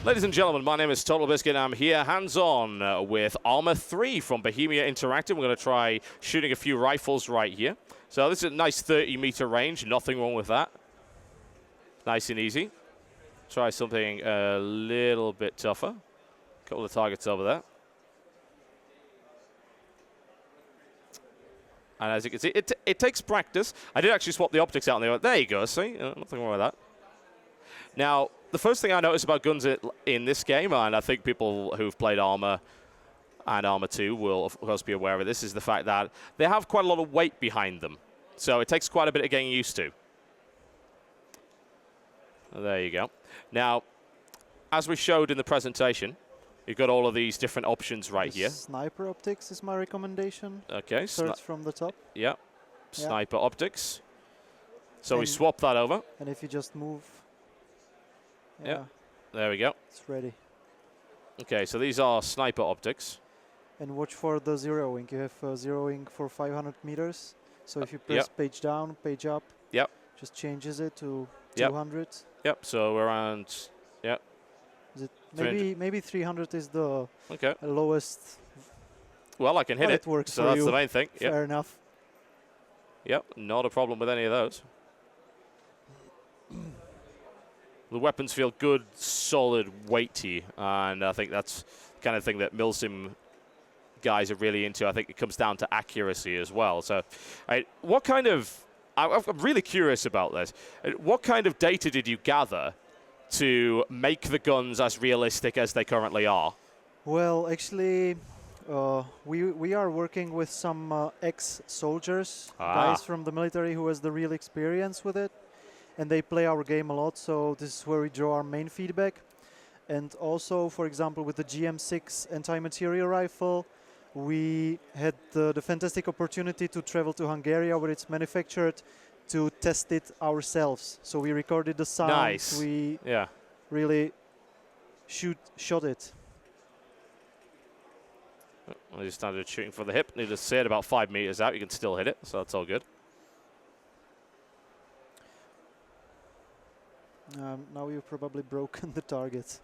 Ladies and gentlemen, my name is TotalBiscuit, and I'm here hands-on with Arma 3 from Bohemia Interactive. We're going to try shooting a few rifles right here. So this is a nice 30-meter range, nothing wrong with that. Nice and easy. Try something a little bit tougher. A couple of targets over there. And as you can see, it takes practice. I did actually swap the optics out, and they went, there you go, see? Nothing wrong with that. Now, the first thing I noticed about guns in this game, and I think people who've played Arma and Arma 2 will, of course, be aware of this, is the fact that they have quite a lot of weight behind them. So it takes quite a bit of getting used to. There you go. Now, as we showed in the presentation, you've got all of these different options right here. Sniper optics is my recommendation. Okay. Starts from the top. Yeah. Sniper optics. So we swap that over. And if you just move. Yeah. There we go. It's ready. Okay, so these are sniper optics. And watch for the zeroing. You have zeroing for 500 meters. So if you press page down, page up, just changes it to 200. Yep, so around, Is it maybe 300 is the lowest. Well, I can hit it, works so for that's you. the main thing. Fair enough. Yep, not a problem with any of those. The weapons feel good, solid, weighty, and I think that's the kind of thing that Milsim guys are really into. I think it comes down to accuracy as well. So, what kind of... I'm really curious about this. What kind of data did you gather to make the guns as realistic as they currently are? Well, actually, we are working with some ex-soldiers, guys from the military who has the real experience with it. And they play our game a lot, so this is where we draw our main feedback. And also, for example, with the GM6 anti-material rifle, we had the fantastic opportunity to travel to Hungary, where it's manufactured, to test it ourselves. So we recorded the sound. Nice. We really shot it. I just started shooting for the hip. Need to say it about 5 meters out. You can still hit it, so that's all good. Now you've probably broken the target.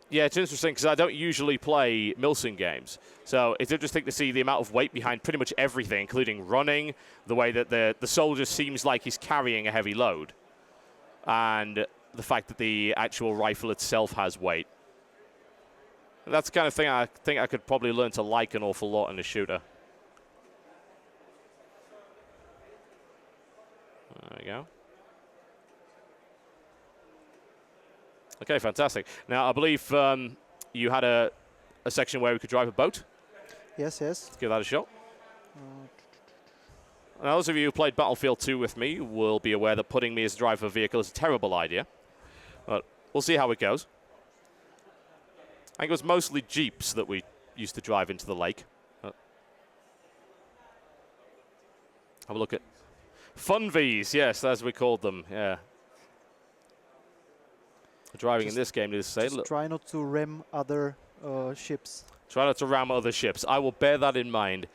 Yeah, it's interesting because I don't usually play Milsim games. So it's interesting to see the amount of weight behind pretty much everything, including running, the way that the soldier seems like he's carrying a heavy load, and the fact that the actual rifle itself has weight. And that's the kind of thing I think I could probably learn to like an awful lot in a shooter. There we go. Okay, fantastic. Now, I believe you had a section where we could drive a boat. Yes. Let's give that a shot. Now, those of you who played Battlefield 2 with me will be aware that putting me as a driver of a vehicle is a terrible idea. But we'll see how it goes. I think it was mostly Jeeps that we used to drive into the lake. Have a look at Fun Vs, yes, as we called them, yeah. Driving in this game, needless to say. Just try not to ram other ships. Try not to ram other ships. I will bear that in mind.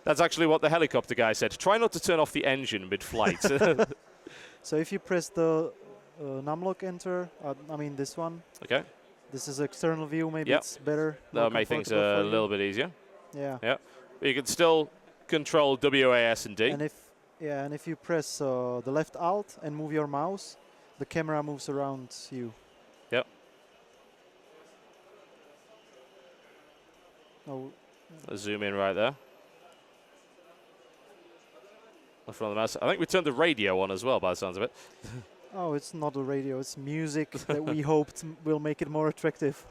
That's actually what the helicopter guy said. Try not to turn off the engine mid-flight. So if you press the numlock enter, I mean this one. Okay. This is external view, maybe it's better. That'll make things a little bit easier. Yeah. Yeah. But you can still control WAS and D. And if you press the left alt and move your mouse, the camera moves around you. Yep. Oh. I'll zoom in right there. In front of the mouse. I think we turned the radio on as well, by the sounds of it. Oh, it's not a radio. It's music that we hoped will make it more attractive.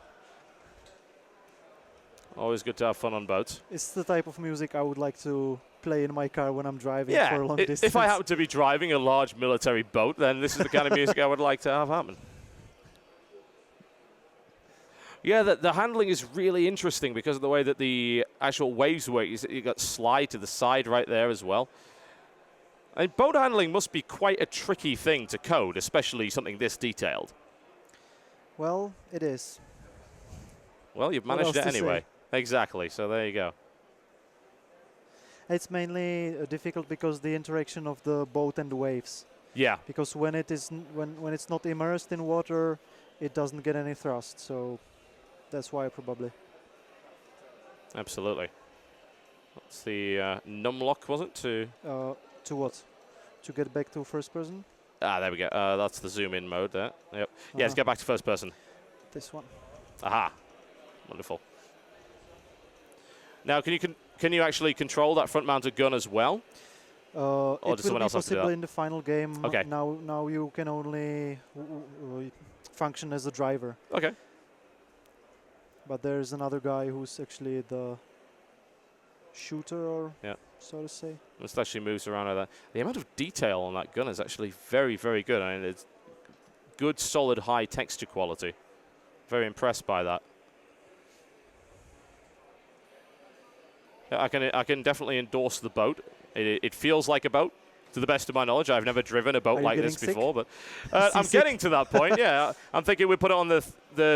Always good to have fun on boats. It's the type of music I would like to play in my car when I'm driving for a long distance. If I happen to be driving a large military boat, then this is the kind of music I would like to have happen. Yeah, the handling is really interesting because of the way that the actual waves work. You got slide to the side right there as well. And boat handling must be quite a tricky thing to code, especially something this detailed. Well, it is. Well, you've managed it anyway. Exactly, so there you go. It's mainly difficult because the interaction of the boat and the waves. Yeah. Because when it is when it's not immersed in water, it doesn't get any thrust. So that's why probably. Absolutely. That's the numlock, was it? To what? To get back to first person? Ah, there we go. That's the zoom in mode there. Yep. Yeah, let's get back to first person. This one. Aha. Wonderful. Now, can you actually control that front-mounted gun as well? Or does someone else have to do possible that? in the final game. Okay. Now you can only function as a driver. Okay. But there's another guy who's actually the shooter, or so to say. It actually moves around like that. The amount of detail on that gun is actually very, very good. I mean, it's good, solid, high texture quality. Very impressed by that. I can definitely endorse the boat. It feels like a boat, to the best of my knowledge. I've never driven a boat like this before, but I'm getting to that point. Yeah, I'm thinking we put it on the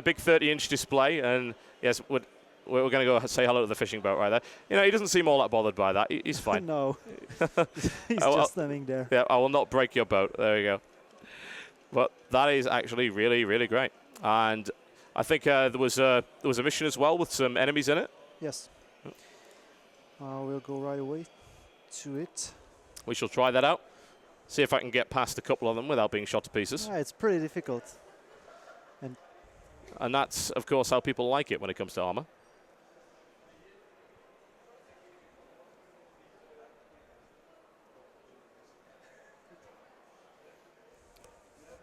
big 30-inch display, and yes, we're going to go say hello to the fishing boat right there. You know, he doesn't seem all that bothered by that. He's fine. No, he's just standing there. Yeah, I will not break your boat. There you go. But that is actually really, really great. And I think there was a mission as well with some enemies in it. Yes. We'll go right away to it. We shall try that out. See if I can get past a couple of them without being shot to pieces. Yeah, it's pretty difficult. And that's, of course, how people like it when it comes to Arma.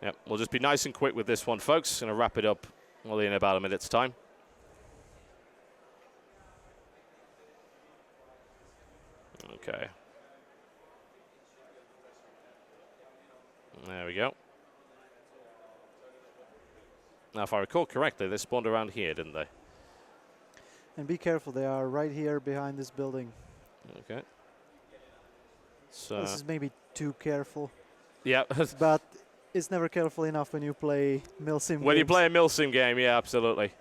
Yep, we'll just be nice and quick with this one, folks. Going to wrap it up only in about a minute's time. Okay. There we go. Now, if I recall correctly, they spawned around here, didn't they? And be careful, they are right here behind this building. Okay. So This is maybe too careful. Yeah. But it's never careful enough when you play Milsim When games. you play a Milsim game, yeah, absolutely.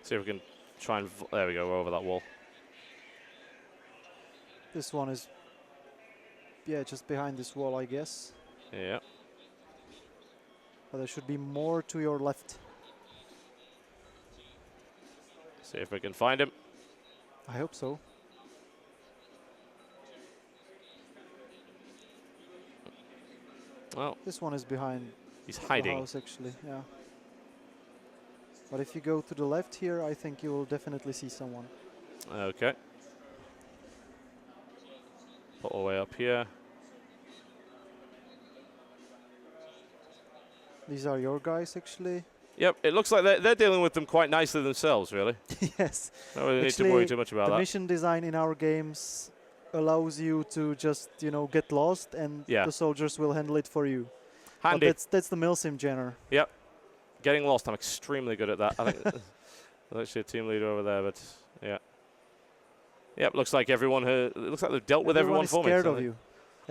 See if we can try and... There we go, we're over that wall. This one is, yeah, just behind this wall, I guess. Yeah. But there should be more to your left. See if we can find him. I hope so. Well, This one is behind he's the hiding. house, actually, yeah. But if you go to the left here, I think you will definitely see someone. Okay. Put all the way up here. These are your guys, actually. Yep, it looks like they're dealing with them quite nicely themselves, really. Yes. Don't really need to worry too much about the that. mission design in our games allows you to just, you know, get lost, and the soldiers will handle it for you. Handy. But that's the Milsim genre. Yep. Getting lost, I'm extremely good at that. I think there's actually a team leader over there, but yeah. Yep, looks like everyone it looks like they've dealt with everyone for me. Everyone is scared of you.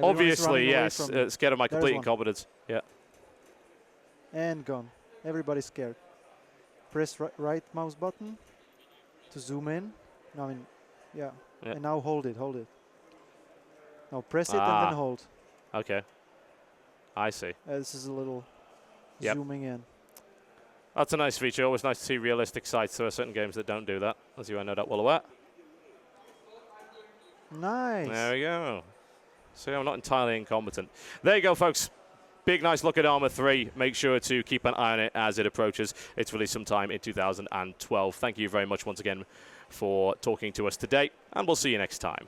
Obviously, yes. Scared of my complete incompetence. Yeah. And gone. Everybody's scared. Press right mouse button to zoom in. No, I mean, yeah. And now hold it, hold it. Now press it and then hold. Okay. I see. This is a little zooming in. That's a nice feature. Always nice to see realistic sights. There are certain games that don't do that, as you are no doubt well aware. Nice. There we go. See, I'm not entirely incompetent. There you go, folks. Big, nice look at Arma 3. Make sure to keep an eye on it as it approaches. It's released sometime in 2012. Thank you very much once again for talking to us today, and we'll see you next time.